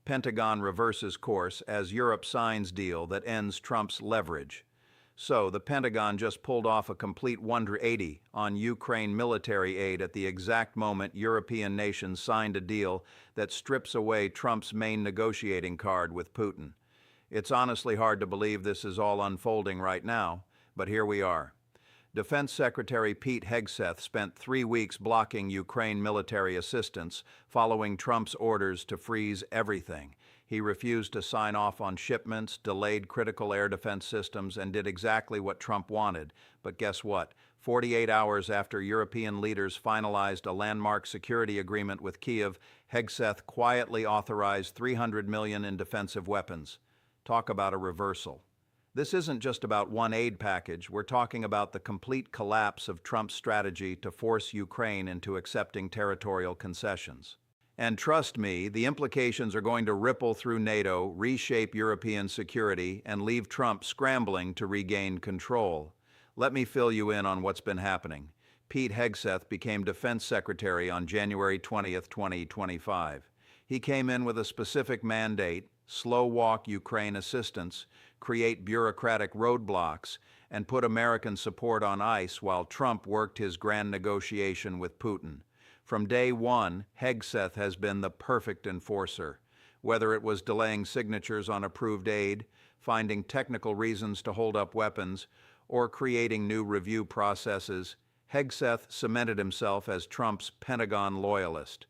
Pentagon reverses course as Europe signs deal that ends Trump's leverage. So, the Pentagon just pulled off a complete 180 on Ukraine military aid at the exact moment European nations signed a deal that strips away Trump's main negotiating card with Putin. It's honestly hard to believe this is all unfolding right now, but here we are. Defense Secretary Pete Hegseth spent 3 weeks blocking Ukraine military assistance following Trump's orders to freeze everything. He refused to sign off on shipments, delayed critical air defense systems, and did exactly what Trump wanted. But guess what? 48 hours after European leaders finalized a landmark security agreement with Kyiv, Hegseth quietly authorized $300 million in defensive weapons. Talk about a reversal. This isn't just about one aid package. We're talking about the complete collapse of Trump's strategy to force Ukraine into accepting territorial concessions. And trust me, the implications are going to ripple through NATO, reshape European security, and leave Trump scrambling to regain control. Let me fill you in on what's been happening. Pete Hegseth became Defense Secretary on January 20th, 2025. He came in with a specific mandate: slow-walk Ukraine assistance, create bureaucratic roadblocks, and put American support on ice while Trump worked his grand negotiation with Putin. From day one, Hegseth has been the perfect enforcer. Whether it was delaying signatures on approved aid, finding technical reasons to hold up weapons, or creating new review processes, Hegseth cemented himself as Trump's Pentagon loyalist.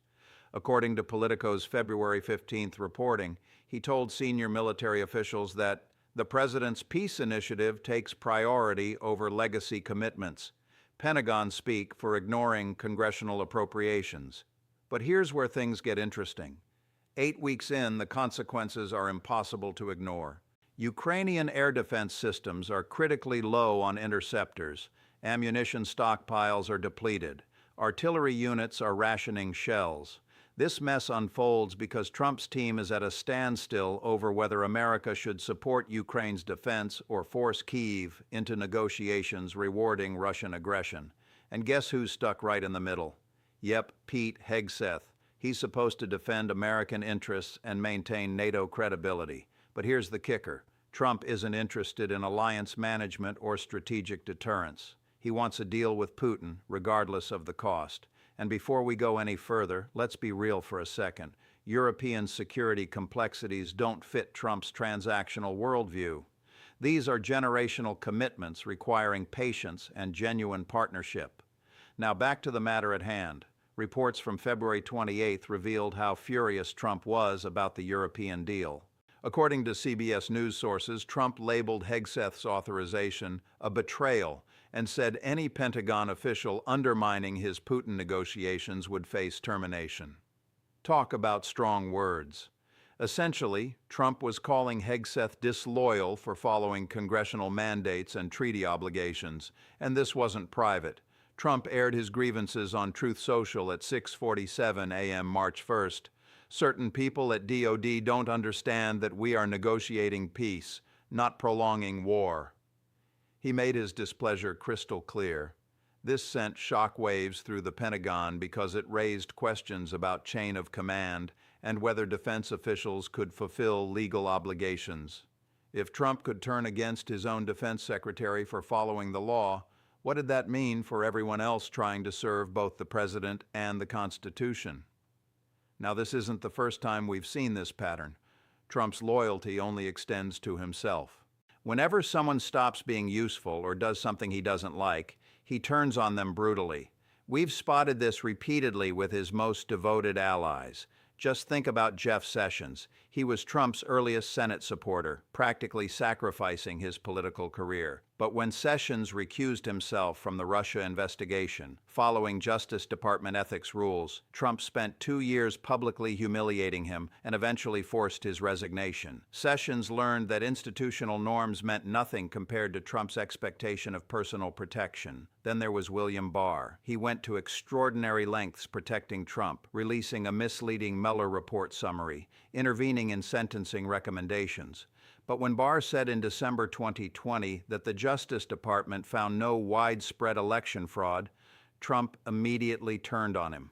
According to Politico's February 15th reporting, he told senior military officials that the president's peace initiative takes priority over legacy commitments. Pentagon speak for ignoring congressional appropriations. But here's where things get interesting. 8 weeks in, the consequences are impossible to ignore. Ukrainian air defense systems are critically low on interceptors. Ammunition stockpiles are depleted. Artillery units are rationing shells. This mess unfolds because Trump's team is at a standstill over whether America should support Ukraine's defense or force Kyiv into negotiations rewarding Russian aggression. And guess who's stuck right in the middle? Yep, Pete Hegseth. He's supposed to defend American interests and maintain NATO credibility. But here's the kicker. Trump isn't interested in alliance management or strategic deterrence. He wants a deal with Putin, regardless of the cost. And before we go any further, let's be real for a second. European security complexities don't fit Trump's transactional worldview. These are generational commitments requiring patience and genuine partnership. Now back to the matter at hand. Reports from February 28th revealed how furious Trump was about the European deal. According to CBS News sources, Trump labeled Hegseth's authorization a betrayal and said any Pentagon official undermining his Putin negotiations would face termination. Talk about strong words. Essentially, Trump was calling Hegseth disloyal for following congressional mandates and treaty obligations, and this wasn't private. Trump aired his grievances on Truth Social at 6:47 a.m. March 1st. Certain people at DOD don't understand that we are negotiating peace, not prolonging war. He made his displeasure crystal clear. This sent shockwaves through the Pentagon because it raised questions about chain of command and whether defense officials could fulfill legal obligations. If Trump could turn against his own defense secretary for following the law, what did that mean for everyone else trying to serve both the president and the Constitution? Now, this isn't the first time we've seen this pattern. Trump's loyalty only extends to himself. Whenever someone stops being useful or does something he doesn't like, he turns on them brutally. We've spotted this repeatedly with his most devoted allies. Just think about Jeff Sessions. He was Trump's earliest Senate supporter, practically sacrificing his political career. But when Sessions recused himself from the Russia investigation, following Justice Department ethics rules, Trump spent 2 years publicly humiliating him and eventually forced his resignation. Sessions learned that institutional norms meant nothing compared to Trump's expectation of personal protection. Then there was William Barr. He went to extraordinary lengths protecting Trump, releasing a misleading Mueller report summary, intervening in sentencing recommendations. But when Barr said in December 2020 that the Justice Department found no widespread election fraud, Trump immediately turned on him.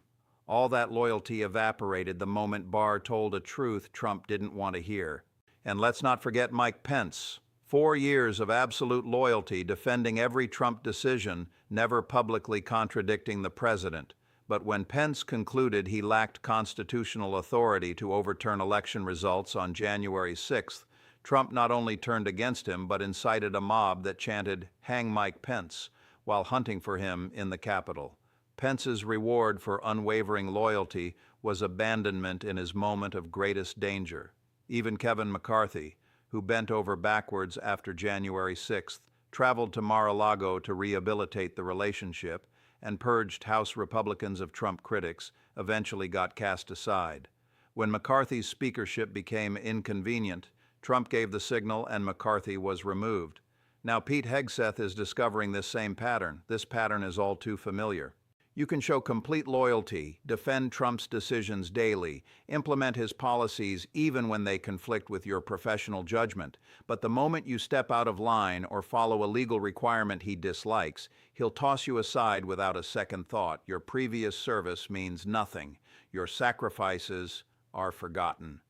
All that loyalty evaporated the moment Barr told a truth Trump didn't want to hear. And let's not forget Mike Pence. 4 years of absolute loyalty, defending every Trump decision, never publicly contradicting the president. But when Pence concluded he lacked constitutional authority to overturn election results on January 6th, Trump not only turned against him but incited a mob that chanted, "Hang Mike Pence," while hunting for him in the Capitol. Pence's reward for unwavering loyalty was abandonment in his moment of greatest danger. Even Kevin McCarthy, who bent over backwards after January 6th, traveled to Mar-a-Lago to rehabilitate the relationship, and purged House Republicans of Trump critics, eventually got cast aside. When McCarthy's speakership became inconvenient, Trump gave the signal and McCarthy was removed. Now Pete Hegseth is discovering this same pattern. This pattern is all too familiar. You can show complete loyalty, defend Trump's decisions daily, implement his policies even when they conflict with your professional judgment. But the moment you step out of line or follow a legal requirement he dislikes, he'll toss you aside without a second thought. Your previous service means nothing. Your sacrifices are forgotten.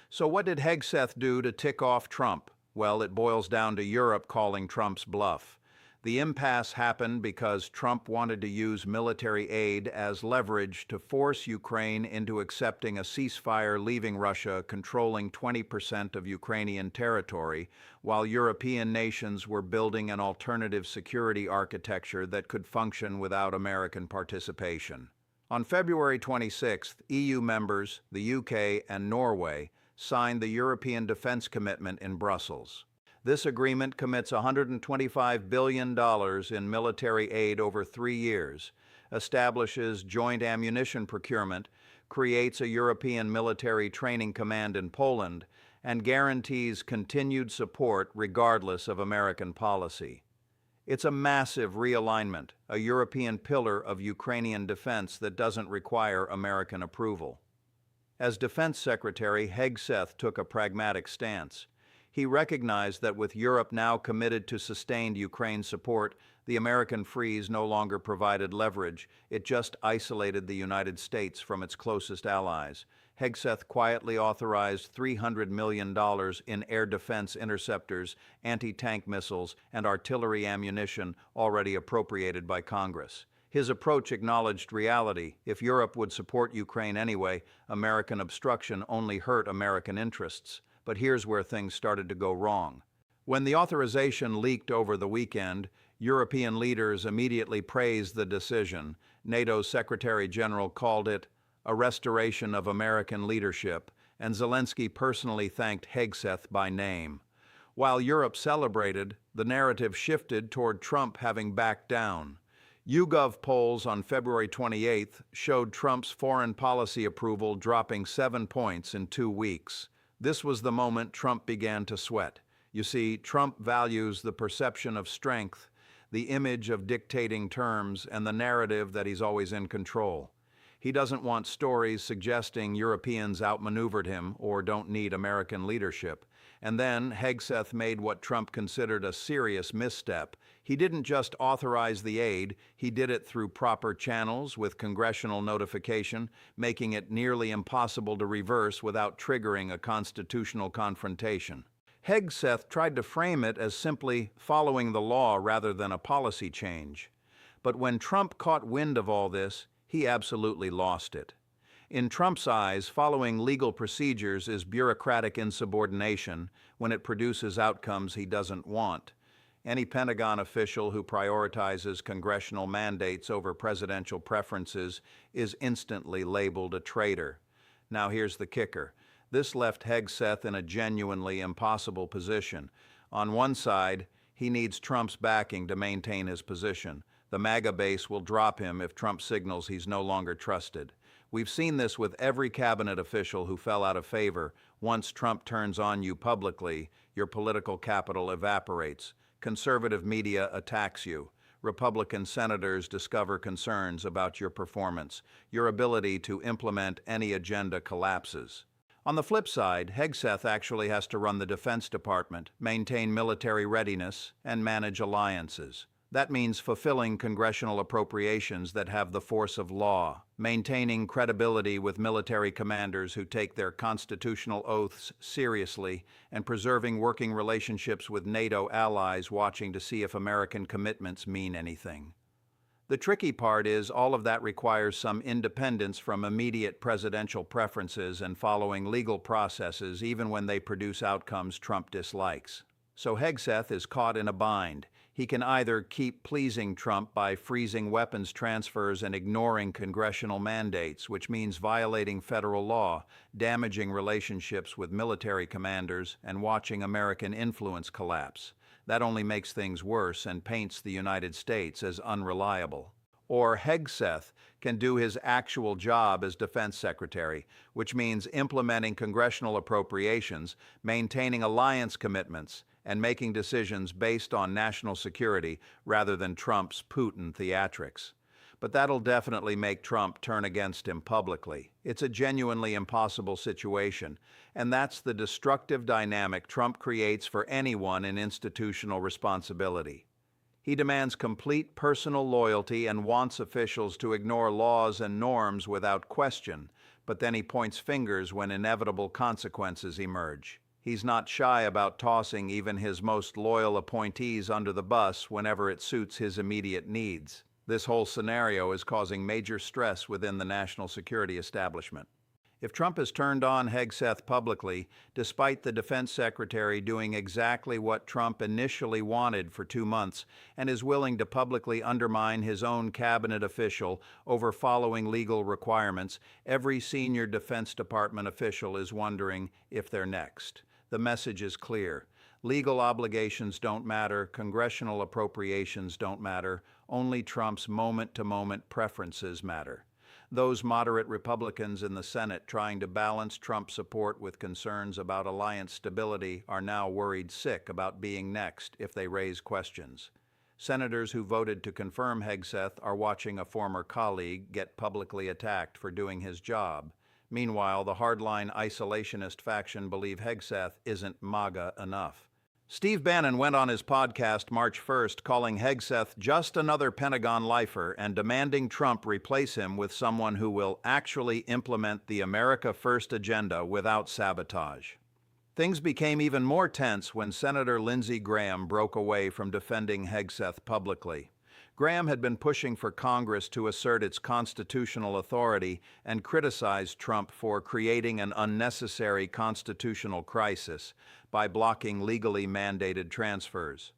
So what did Hegseth do to tick off Trump? Well, it boils down to Europe calling Trump's bluff. The impasse happened because Trump wanted to use military aid as leverage to force Ukraine into accepting a ceasefire, leaving Russia controlling 20% of Ukrainian territory, while European nations were building an alternative security architecture that could function without American participation. On February 26th, EU members, the UK, and Norway signed the European Defense Commitment in Brussels. This agreement commits $125 billion in military aid over 3 years, establishes joint ammunition procurement, creates a European military training command in Poland, and guarantees continued support regardless of American policy. It's a massive realignment, a European pillar of Ukrainian defense that doesn't require American approval. As Defense Secretary, Hegseth took a pragmatic stance. He recognized that with Europe now committed to sustained Ukraine support, the American freeze no longer provided leverage. It just isolated the United States from its closest allies. Hegseth quietly authorized $300 million in air defense interceptors, anti-tank missiles, and artillery ammunition already appropriated by Congress. His approach acknowledged reality. If Europe would support Ukraine anyway, American obstruction only hurt American interests. But here's where things started to go wrong. When the authorization leaked over the weekend, European leaders immediately praised the decision. NATO's Secretary General called it a restoration of American leadership, and Zelensky personally thanked Hegseth by name. While Europe celebrated, the narrative shifted toward Trump having backed down. YouGov polls on February 28th showed Trump's foreign policy approval dropping 7 points in 2 weeks. This was the moment Trump began to sweat. You see, Trump values the perception of strength, the image of dictating terms, and the narrative that he's always in control. He doesn't want stories suggesting Europeans outmaneuvered him or don't need American leadership. And then Hegseth made what Trump considered a serious misstep. He didn't just authorize the aid, he did it through proper channels with congressional notification, making it nearly impossible to reverse without triggering a constitutional confrontation. Hegseth tried to frame it as simply following the law rather than a policy change. But when Trump caught wind of all this, he absolutely lost it. In Trump's eyes, following legal procedures is bureaucratic insubordination when it produces outcomes he doesn't want. Any Pentagon official who prioritizes congressional mandates over presidential preferences is instantly labeled a traitor. Now here's the kicker. This left Hegseth in a genuinely impossible position. On one side, he needs Trump's backing to maintain his position. The MAGA base will drop him if Trump signals he's no longer trusted. We've seen this with every cabinet official who fell out of favor. Once Trump turns on you publicly, your political capital evaporates. Conservative media attacks you. Republican senators discover concerns about your performance. Your ability to implement any agenda collapses. On the flip side, Hegseth actually has to run the Defense Department, maintain military readiness, and manage alliances. That means fulfilling congressional appropriations that have the force of law, maintaining credibility with military commanders who take their constitutional oaths seriously, and preserving working relationships with NATO allies watching to see if American commitments mean anything. The tricky part is all of that requires some independence from immediate presidential preferences and following legal processes even when they produce outcomes Trump dislikes. So Hegseth is caught in a bind. He can either keep pleasing Trump by freezing weapons transfers and ignoring congressional mandates, which means violating federal law, damaging relationships with military commanders, and watching American influence collapse. That only makes things worse and paints the United States as unreliable. Or Hegseth can do his actual job as Defense Secretary, which means implementing congressional appropriations, maintaining alliance commitments, and making decisions based on national security rather than Trump's Putin theatrics. But that'll definitely make Trump turn against him publicly. It's a genuinely impossible situation, and that's the destructive dynamic Trump creates for anyone in institutional responsibility. He demands complete personal loyalty and wants officials to ignore laws and norms without question, but then he points fingers when inevitable consequences emerge. He's not shy about tossing even his most loyal appointees under the bus whenever it suits his immediate needs. This whole scenario is causing major stress within the national security establishment. If Trump has turned on Hegseth publicly, despite the defense secretary doing exactly what Trump initially wanted for 2 months, and is willing to publicly undermine his own cabinet official over following legal requirements, every senior Defense Department official is wondering if they're next. The message is clear. Legal obligations don't matter, congressional appropriations don't matter, only Trump's moment-to-moment preferences matter. Those moderate Republicans in the Senate trying to balance Trump support with concerns about alliance stability are now worried sick about being next if they raise questions. Senators who voted to confirm Hegseth are watching a former colleague get publicly attacked for doing his job. Meanwhile, the hardline isolationist faction believe Hegseth isn't MAGA enough. Steve Bannon went on his podcast March 1st calling Hegseth just another Pentagon lifer and demanding Trump replace him with someone who will actually implement the America First agenda without sabotage. Things became even more tense when Senator Lindsey Graham broke away from defending Hegseth publicly. Graham had been pushing for Congress to assert its constitutional authority and criticized Trump for creating an unnecessary constitutional crisis by blocking legally mandated transfers.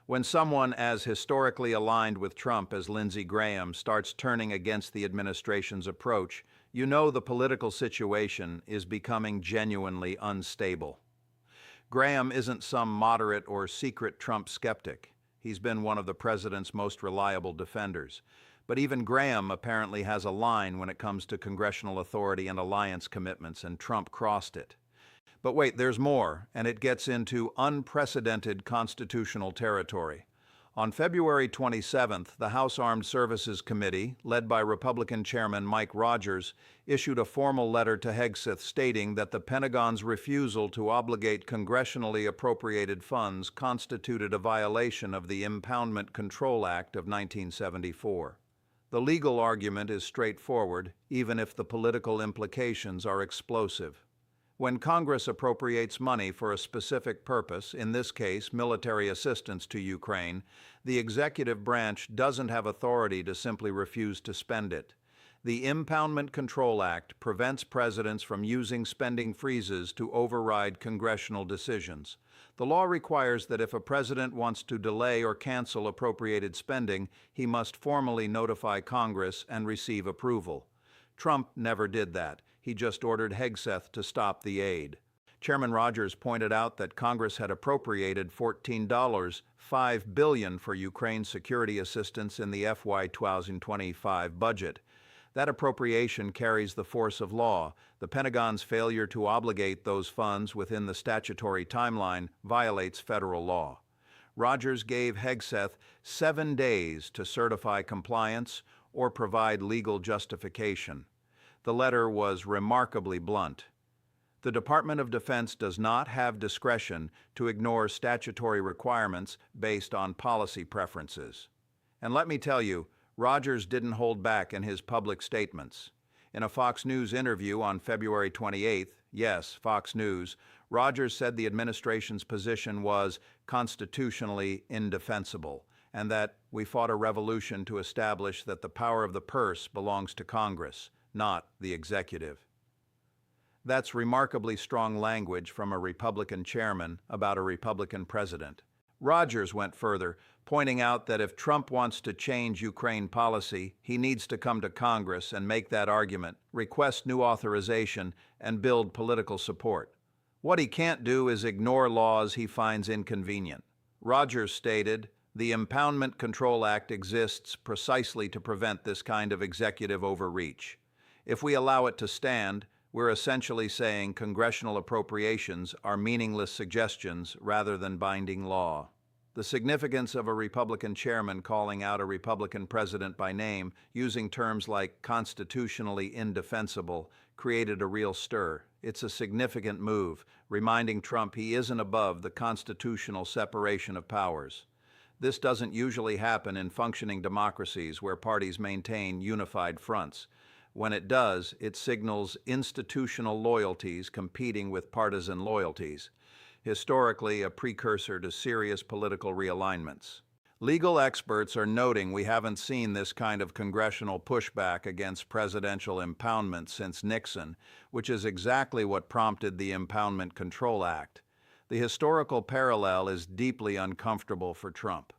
When someone as historically aligned with Trump as Lindsey Graham starts turning against the administration's approach, you know the political situation is becoming genuinely unstable. Graham isn't some moderate or secret Trump skeptic. He's been one of the president's most reliable defenders. But even Graham apparently has a line when it comes to congressional authority and alliance commitments, and Trump crossed it. But wait, there's more, and it gets into unprecedented constitutional territory. On February 27th, the House Armed Services Committee, led by Republican Chairman Mike Rogers, issued a formal letter to Hegseth stating that the Pentagon's refusal to obligate congressionally appropriated funds constituted a violation of the Impoundment Control Act of 1974. The legal argument is straightforward, even if the political implications are explosive. When Congress appropriates money for a specific purpose, in this case military assistance to Ukraine, the executive branch doesn't have authority to simply refuse to spend it. The Impoundment Control Act prevents presidents from using spending freezes to override congressional decisions. The law requires that if a president wants to delay or cancel appropriated spending, he must formally notify Congress and receive approval. Trump never did that. He just ordered Hegseth to stop the aid. Chairman Rogers pointed out that Congress had appropriated $14.5 billion for Ukraine security assistance in the FY 2025 budget. That appropriation carries the force of law. The Pentagon's failure to obligate those funds within the statutory timeline violates federal law. Rogers gave Hegseth 7 days to certify compliance or provide legal justification. The letter was remarkably blunt. The Department of Defense does not have discretion to ignore statutory requirements based on policy preferences. And let me tell you, Rogers didn't hold back in his public statements. In a Fox News interview on February 28th, yes, Fox News, Rogers said the administration's position was constitutionally indefensible, and that we fought a revolution to establish that the power of the purse belongs to Congress, not the executive. That's remarkably strong language from a Republican chairman about a Republican president. Rogers went further, pointing out that if Trump wants to change Ukraine policy, he needs to come to Congress and make that argument, request new authorization, and build political support. What he can't do is ignore laws he finds inconvenient. Rogers stated, "The Impoundment Control Act exists precisely to prevent this kind of executive overreach. If we allow it to stand, we're essentially saying congressional appropriations are meaningless suggestions rather than binding law." The significance of a Republican chairman calling out a Republican president by name, using terms like constitutionally indefensible, created a real stir. It's a significant move, reminding Trump he isn't above the constitutional separation of powers. This doesn't usually happen in functioning democracies where parties maintain unified fronts. When it does, it signals institutional loyalties competing with partisan loyalties, historically a precursor to serious political realignments. Legal experts are noting we haven't seen this kind of congressional pushback against presidential impoundment since Nixon, which is exactly what prompted the Impoundment Control Act. The historical parallel is deeply uncomfortable for Trump.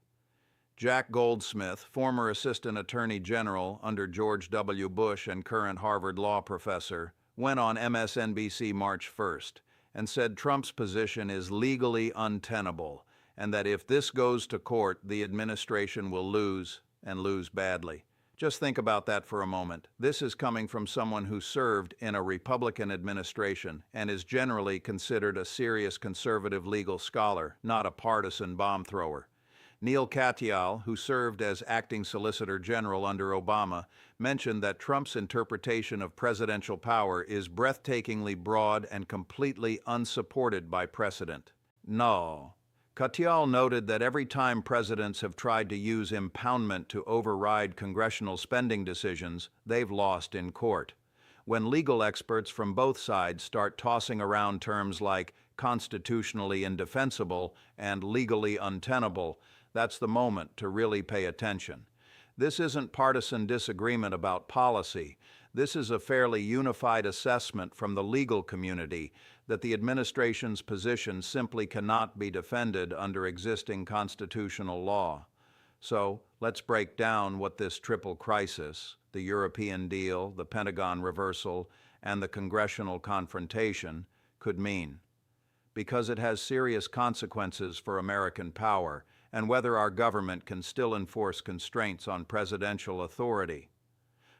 Jack Goldsmith, former Assistant Attorney General under George W. Bush and current Harvard law professor, went on MSNBC March 1st and said Trump's position is legally untenable and that if this goes to court, the administration will lose, and lose badly. Just think about that for a moment. This is coming from someone who served in a Republican administration and is generally considered a serious conservative legal scholar, not a partisan bomb thrower. Neil Katyal, who served as acting Solicitor General under Obama, mentioned that Trump's interpretation of presidential power is breathtakingly broad and completely unsupported by precedent. No. Katyal noted that every time presidents have tried to use impoundment to override congressional spending decisions, they've lost in court. When legal experts from both sides start tossing around terms like constitutionally indefensible and legally untenable, that's the moment to really pay attention. This isn't partisan disagreement about policy. This is a fairly unified assessment from the legal community that the administration's position simply cannot be defended under existing constitutional law. So, let's break down what this triple crisis, the European deal, the Pentagon reversal, and the congressional confrontation, could mean. Because it has serious consequences for American power and whether our government can still enforce constraints on presidential authority.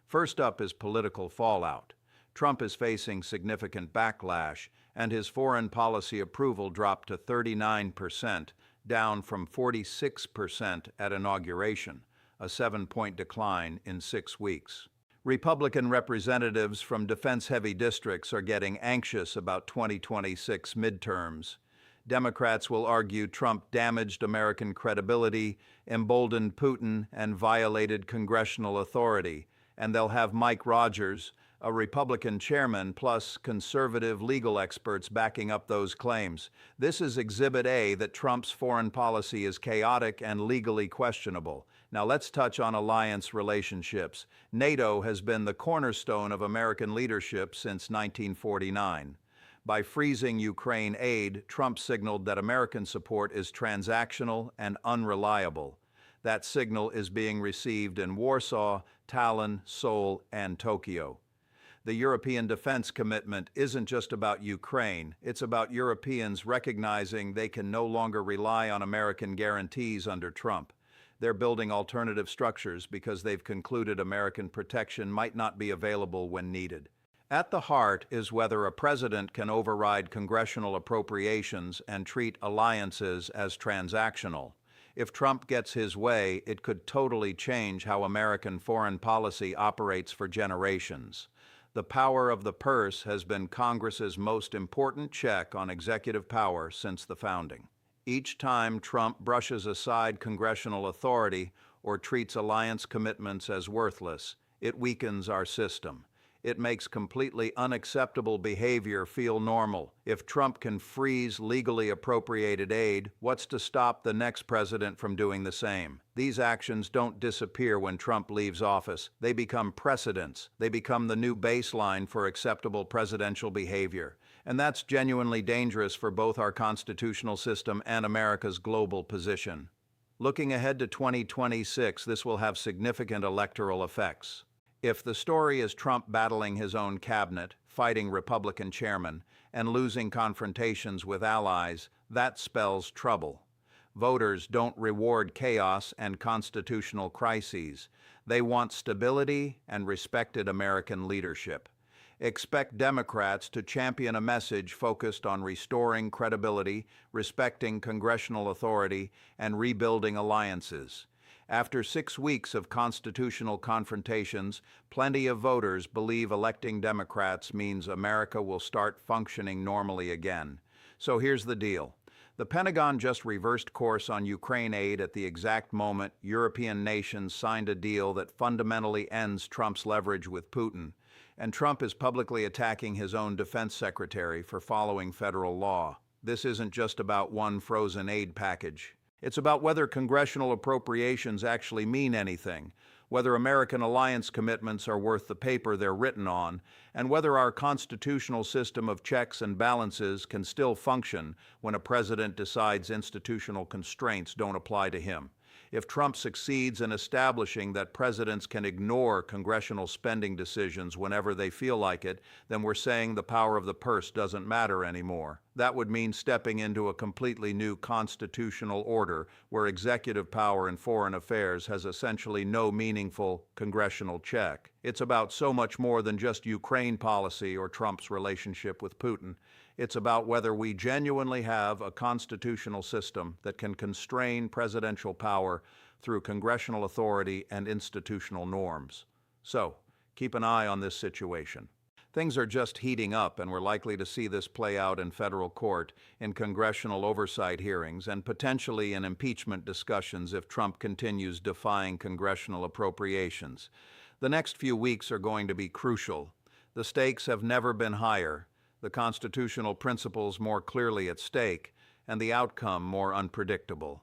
First up is political fallout. Trump is facing significant backlash, and his foreign policy approval dropped to 39%, down from 46% at inauguration, a 7-point decline in 6 weeks. Republican representatives from defense-heavy districts are getting anxious about 2026 midterms. Democrats will argue Trump damaged American credibility, emboldened Putin, and violated congressional authority, and they'll have Mike Rogers, a Republican chairman, plus conservative legal experts backing up those claims. This is Exhibit A that Trump's foreign policy is chaotic and legally questionable. Now let's touch on alliance relationships. NATO has been the cornerstone of American leadership since 1949. By freezing Ukraine aid, Trump signaled that American support is transactional and unreliable. That signal is being received in Warsaw, Tallinn, Seoul, and Tokyo. The European defense commitment isn't just about Ukraine, it's about Europeans recognizing they can no longer rely on American guarantees under Trump. They're building alternative structures because they've concluded American protection might not be available when needed. At the heart is whether a president can override congressional appropriations and treat alliances as transactional. If Trump gets his way, it could totally change how American foreign policy operates for generations. The power of the purse has been Congress's most important check on executive power since the founding. Each time Trump brushes aside congressional authority or treats alliance commitments as worthless, it weakens our system. It makes completely unacceptable behavior feel normal. If Trump can freeze legally appropriated aid, what's to stop the next president from doing the same? These actions don't disappear when Trump leaves office. They become precedents. They become the new baseline for acceptable presidential behavior. And that's genuinely dangerous for both our constitutional system and America's global position. Looking ahead to 2026, this will have significant electoral effects. If the story is Trump battling his own cabinet, fighting Republican chairmen, and losing confrontations with allies, that spells trouble. Voters don't reward chaos and constitutional crises. They want stability and respected American leadership. Expect Democrats to champion a message focused on restoring credibility, respecting congressional authority, and rebuilding alliances. After 6 weeks of constitutional confrontations, plenty of voters believe electing Democrats means America will start functioning normally again. So here's the deal. The Pentagon just reversed course on Ukraine aid at the exact moment European nations signed a deal that fundamentally ends Trump's leverage with Putin, and Trump is publicly attacking his own defense secretary for following federal law. This isn't just about one frozen aid package. It's about whether congressional appropriations actually mean anything, whether American alliance commitments are worth the paper they're written on, and whether our constitutional system of checks and balances can still function when a president decides institutional constraints don't apply to him. If Trump succeeds in establishing that presidents can ignore congressional spending decisions whenever they feel like it, then we're saying the power of the purse doesn't matter anymore. That would mean stepping into a completely new constitutional order where executive power in foreign affairs has essentially no meaningful congressional check. It's about so much more than just Ukraine policy or Trump's relationship with Putin. It's about whether we genuinely have a constitutional system that can constrain presidential power through congressional authority and institutional norms. So, keep an eye on this situation. Things are just heating up, and we're likely to see this play out in federal court, in congressional oversight hearings, and potentially in impeachment discussions if Trump continues defying congressional appropriations. The next few weeks are going to be crucial. The stakes have never been higher, the constitutional principles more clearly at stake, and the outcome more unpredictable.